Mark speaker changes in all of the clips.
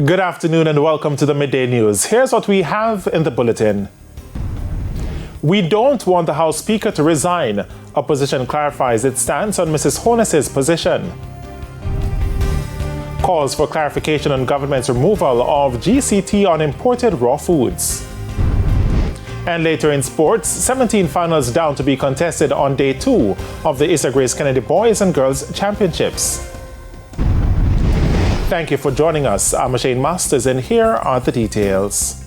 Speaker 1: Good afternoon and welcome to the Midday News. Here's what we have in the bulletin. We don't want the House Speaker to resign. Opposition clarifies its stance on Mrs. Honus's position. Calls for clarification on government's removal of GCT on imported raw foods. And later in sports, 17 finals down to be contested on day 2 of the Issa Grace Kennedy Boys and Girls Championships. Thank you for joining us. I'm Shane Masters, and here are the details.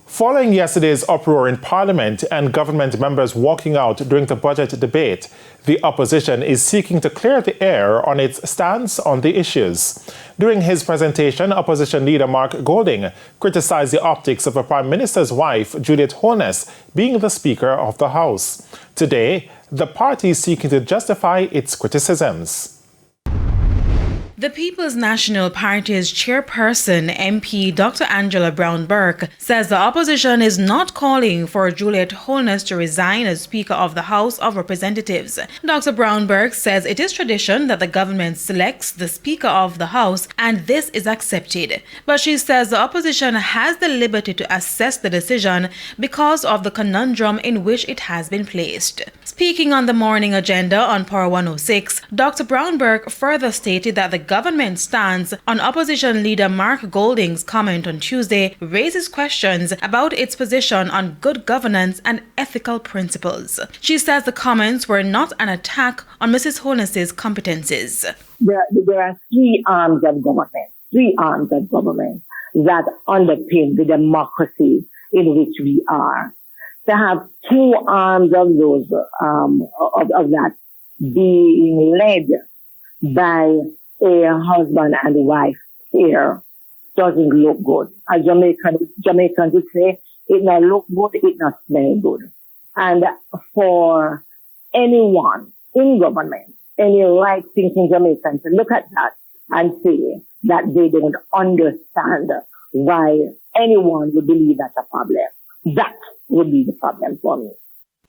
Speaker 1: Following yesterday's uproar in Parliament and government members walking out during the budget debate, the opposition is seeking to clear the air on its stance on the issues. During his presentation, opposition leader Mark Golding criticized the optics of the Prime Minister's wife, Juliet Holness, being the Speaker of the House. Today, the party is seeking to justify its criticisms.
Speaker 2: The People's National Party's chairperson, MP Dr. Angela Brown-Burke, says the opposition is not calling for Juliet Holness to resign as Speaker of the House of Representatives. Dr. Brown-Burke says it is tradition that the government selects the Speaker of the House, and this is accepted. But she says the opposition has the liberty to assess the decision because of the conundrum in which it has been placed. Speaking on the morning agenda on Power 106, Dr. Brown-Burke further stated that the government stance on opposition leader Mark Golding's comment on Tuesday raises questions about its position on good governance and ethical principles. She says the comments were not an attack on Mrs. Honus's competences.
Speaker 3: There are three arms of government that underpin the democracy in which we are. To have two arms of those of that being led by a husband and wife here doesn't look good. As Jamaicans would say, it not look good, it not smell good. And for anyone in government, any right-thinking Jamaican to look at that and say that they don't understand why anyone would believe that's a problem, that would be the problem for me.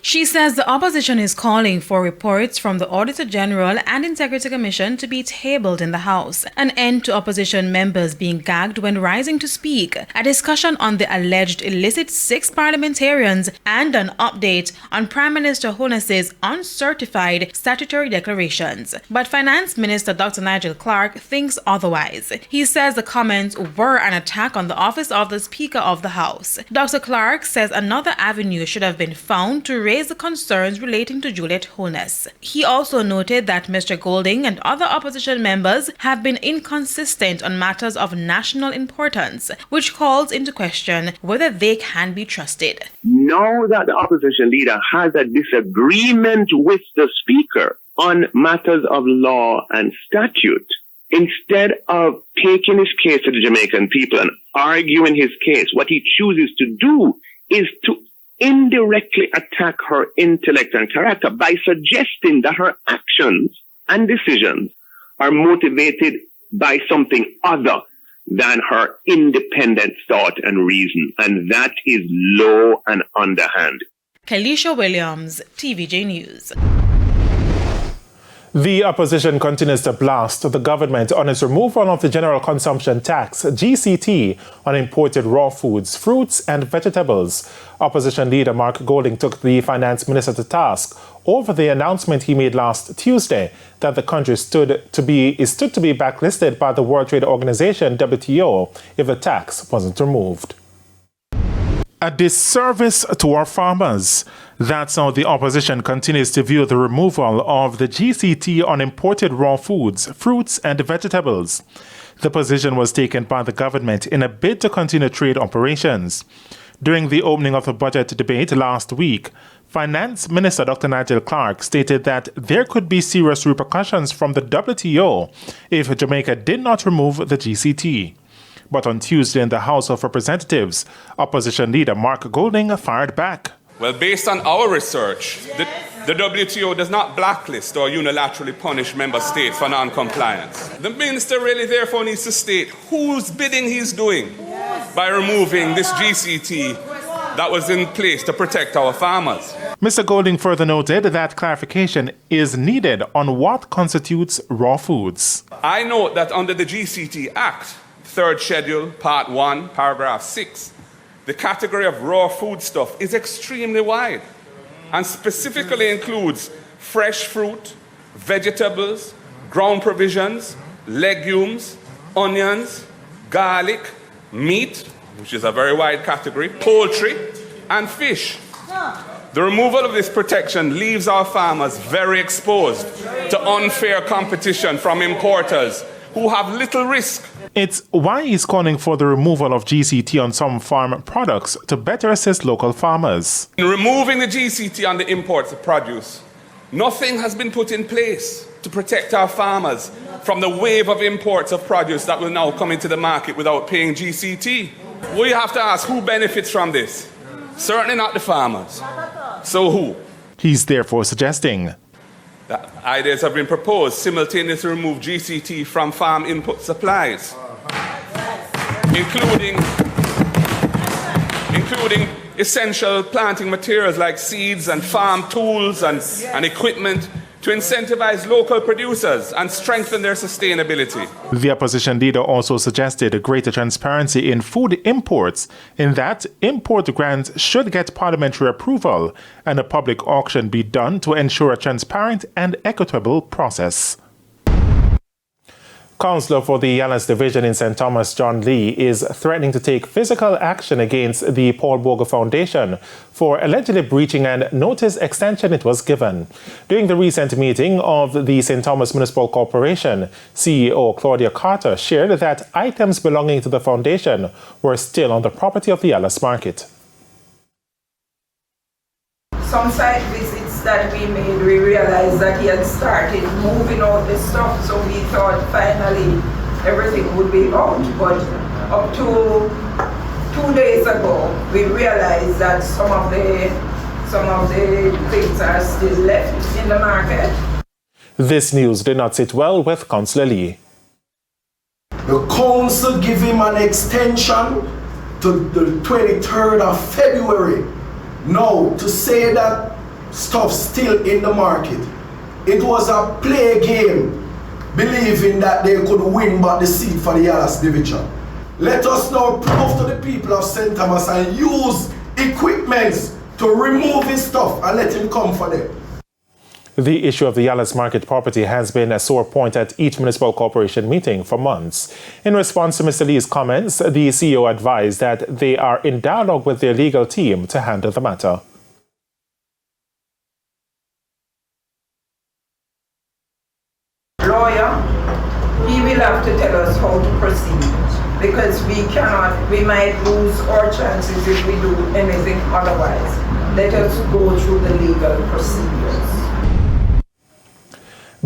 Speaker 2: She says the opposition is calling for reports from the Auditor General and Integrity Commission to be tabled in the House, an end to opposition members being gagged when rising to speak, a discussion on the alleged illicit 6 parliamentarians, and an update on Prime Minister Honus's uncertified statutory declarations. But Finance Minister Dr. Nigel Clark thinks otherwise. He says the comments were an attack on the office of the Speaker of the House. Dr. Clark says another avenue should have been found to raise the concerns relating to Juliet Holness. He also noted that Mr. Golding and other opposition members have been inconsistent on matters of national importance, which calls into question whether they can be trusted.
Speaker 4: Now that the opposition leader has a disagreement with the Speaker on matters of law and statute, instead of taking his case to the Jamaican people and arguing his case, what he chooses to do is to indirectly attack her intellect and character by suggesting that her actions and decisions are motivated by something other than her independent thought and reason. And that is low and underhand.
Speaker 2: Kalisha Williams, TVJ News.
Speaker 1: The opposition continues to blast the government on its removal of the General Consumption Tax, GCT, on imported raw foods, fruits and vegetables. Opposition leader Mark Golding took the finance minister to task over the announcement he made last Tuesday that the country is stood to be blacklisted by the World Trade Organization, WTO, if the tax wasn't removed. A disservice to our farmers. That's how the opposition continues to view the removal of the GCT on imported raw foods, fruits and vegetables. The position was taken by the government in a bid to continue trade operations. During the opening of the budget debate last week, Finance Minister Dr. Nigel Clark stated that there could be serious repercussions from the WTO if Jamaica did not remove the GCT. But on Tuesday in the House of Representatives, opposition leader Mark Golding fired back.
Speaker 5: Well, based on our research, the WTO does not blacklist or unilaterally punish member states for non-compliance. The minister really therefore needs to state whose bidding he's doing by removing this GCT that was in place to protect our farmers.
Speaker 1: Mr. Golding further noted that clarification is needed on what constitutes raw foods.
Speaker 5: I note that under the GCT Act, 3rd Schedule, Part 1, Paragraph 6, the category of raw foodstuff is extremely wide and specifically includes fresh fruit, vegetables, ground provisions, legumes, onions, garlic, meat, which is a very wide category, poultry, and fish. The removal of this protection leaves our farmers very exposed to unfair competition from importers who have little risk.
Speaker 1: It's why he's calling for the removal of GCT on some farm products to better assist local farmers.
Speaker 5: In removing the GCT on the imports of produce, nothing has been put in place to protect our farmers from the wave of imports of produce that will now come into the market without paying GCT. We have to ask who benefits from this. Certainly not the farmers. So who?
Speaker 1: He's therefore suggesting
Speaker 5: that ideas have been proposed simultaneously remove GCT from farm input supplies, including essential planting materials like seeds and farm tools and equipment to incentivize local producers and strengthen their sustainability.
Speaker 1: The opposition leader also suggested greater transparency in food imports, in that import grants should get parliamentary approval and a public auction be done to ensure a transparent and equitable process. Councillor for the Yalas Division in St. Thomas, John Lee, is threatening to take physical action against the Paul Bogle Foundation for allegedly breaching a notice extension it was given. During the recent meeting of the St. Thomas Municipal Corporation, CEO Claudia Carter shared that items belonging to the foundation were still on the property of the Yalas Market.
Speaker 6: Some site visits that we made, we realized that he had started moving out the stuff, so we thought finally everything would be out. But up to 2 days ago, we realized that some of the things are still left in the market.
Speaker 1: This news did not sit well with Councillor Lee.
Speaker 7: The council gave him an extension to the 23rd of February. Now, to say that stuff still in the market, it was a play game, believing that they could win back the seat for the Yalas Division. Let us now prove to the people of St. Thomas and use equipment to remove his stuff and let him come for them.
Speaker 1: The issue of the Yalas Market property has been a sore point at each municipal corporation meeting for months. In response to Mr. Lee's comments, the CEO advised that they are in dialogue with their legal team to handle the matter.
Speaker 6: Lawyer, he will have to tell us how to proceed, because we might lose our chances if we do anything otherwise. Let us go through the legal procedures.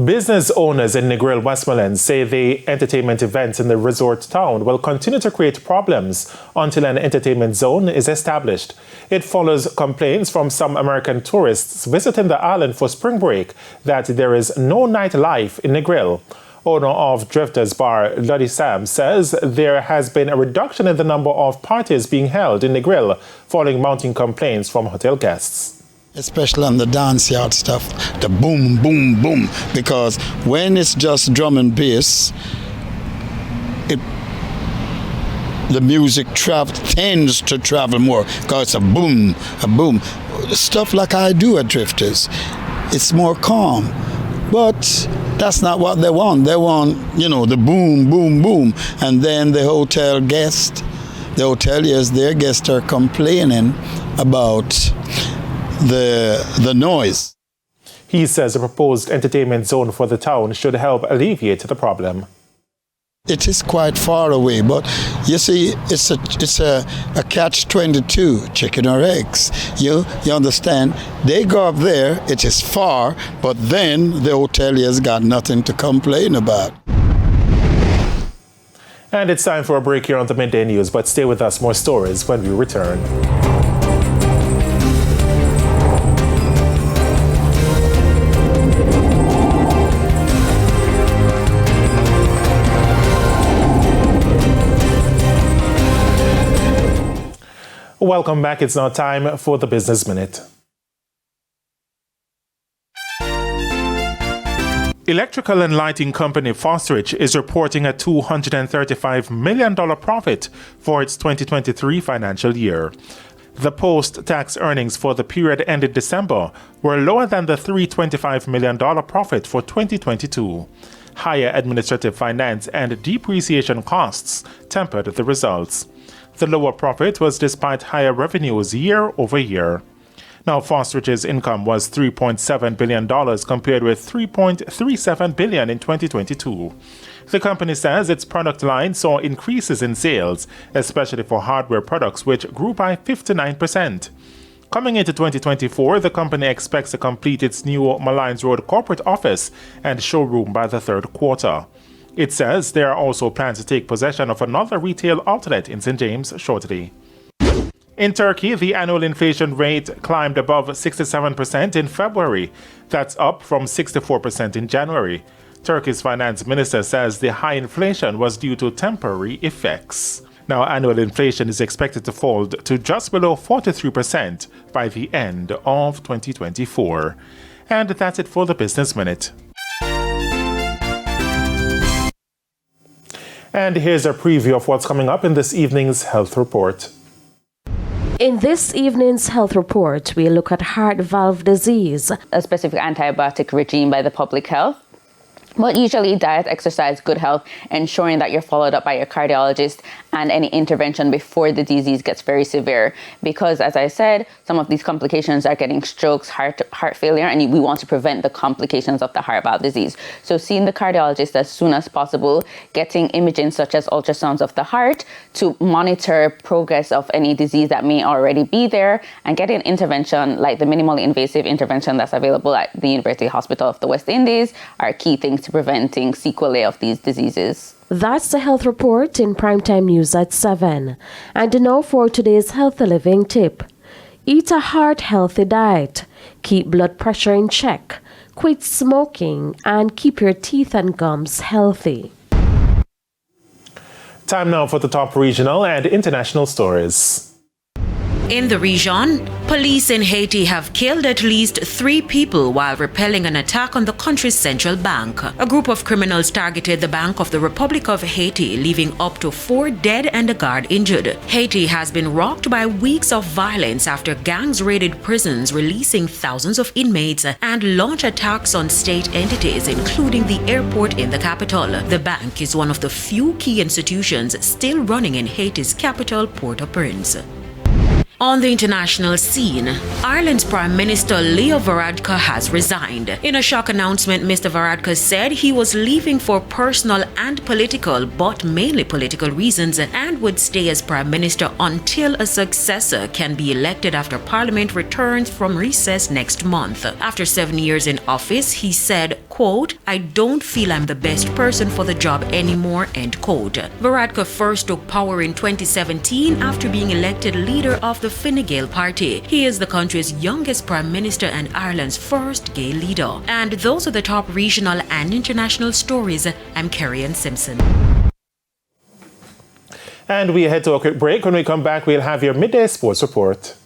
Speaker 1: Business owners in Negril, Westmoreland say the entertainment events in the resort town will continue to create problems until an entertainment zone is established. It follows complaints from some American tourists visiting the island for spring break that there is no nightlife in Negril. Owner of Drifters Bar, Luddy Sam, says there has been a reduction in the number of parties being held in Negril following mounting complaints from hotel guests.
Speaker 8: Especially on the dance yard stuff, the boom, boom, boom. Because when it's just drum and bass, the music tends to travel more because it's a boom, a boom. Stuff like I do at Drifters, it's more calm. But that's not what they want. They want, the boom, boom, boom. And then the hotel guests, the hoteliers, their guests are complaining about the noise.
Speaker 1: He says a proposed entertainment zone for the town should help alleviate the problem.
Speaker 8: It is quite far away, but you see, it's a catch-22, chicken or eggs. You understand? They go up there, it is far, but then the hoteliers got nothing to complain about.
Speaker 1: And it's time for a break here on the Midday News, but stay with us, more stories when we return. Welcome back. It's now time for the Business Minute. Electrical and lighting company Fosterich is reporting a $235 million profit for its 2023 financial year. The post-tax earnings for the period ended December were lower than the $325 million profit for 2022. Higher administrative finance and depreciation costs tempered the results. The lower profit was despite higher revenues year over year. Now, Fosterich's income was $3.7 billion compared with $3.37 billion in 2022. The company says its product line saw increases in sales, especially for hardware products, which grew by 59%. Coming into 2024, the company expects to complete its new Malines Road corporate office and showroom by the third quarter. It says there are also plans to take possession of another retail outlet in St. James shortly. In Turkey, the annual inflation rate climbed above 67% in February. That's up from 64% in January. Turkey's finance minister says the high inflation was due to temporary effects. Now, annual inflation is expected to fall to just below 43% by the end of 2024. And that's it for the Business Minute. And here's a preview of what's coming up in this evening's Health Report.
Speaker 9: In this evening's health report, we look at heart valve disease,
Speaker 10: a specific antibiotic regime by the public health. But usually diet, exercise, good health, ensuring that you're followed up by your cardiologist and any intervention before the disease gets very severe. Because as I said, some of these complications are getting strokes, heart failure, and we want to prevent the complications of the heart valve disease. So seeing the cardiologist as soon as possible, getting imaging such as ultrasounds of the heart to monitor progress of any disease that may already be there, and getting intervention like the minimally invasive intervention that's available at the University Hospital of the West Indies are key things to preventing sequelae of these diseases.
Speaker 9: That's the health report in Primetime News at 7. And now for today's healthy living tip. Eat a heart-healthy diet. Keep blood pressure in check. Quit smoking and keep your teeth and gums healthy.
Speaker 1: Time now for the top regional and international stories.
Speaker 2: In the region, police in Haiti have killed at least 3 people while repelling an attack on the country's central bank. A group of criminals targeted the Bank of the Republic of Haiti, leaving up to 4 dead and a guard injured. Haiti has been rocked by weeks of violence after gangs raided prisons, releasing thousands of inmates and launch attacks on state entities, including the airport in the capital. The bank is one of the few key institutions still running in Haiti's capital, Port-au-Prince. On the international scene, Ireland's Prime Minister Leo Varadkar has resigned. In a shock announcement, Mr. Varadkar said he was leaving for personal and political, but mainly political reasons, and would stay as Prime Minister until a successor can be elected after Parliament returns from recess next month. After 7 years in office, he said, quote, "I don't feel I'm the best person for the job anymore," end quote. Varadkar first took power in 2017 after being elected leader of the Fine Gael party. He is the country's youngest prime minister and Ireland's first gay leader. And those are the top regional and international stories. I'm Kerry-Ann Simpson.
Speaker 1: And we head to a quick break. When we come back, we'll have your midday sports report.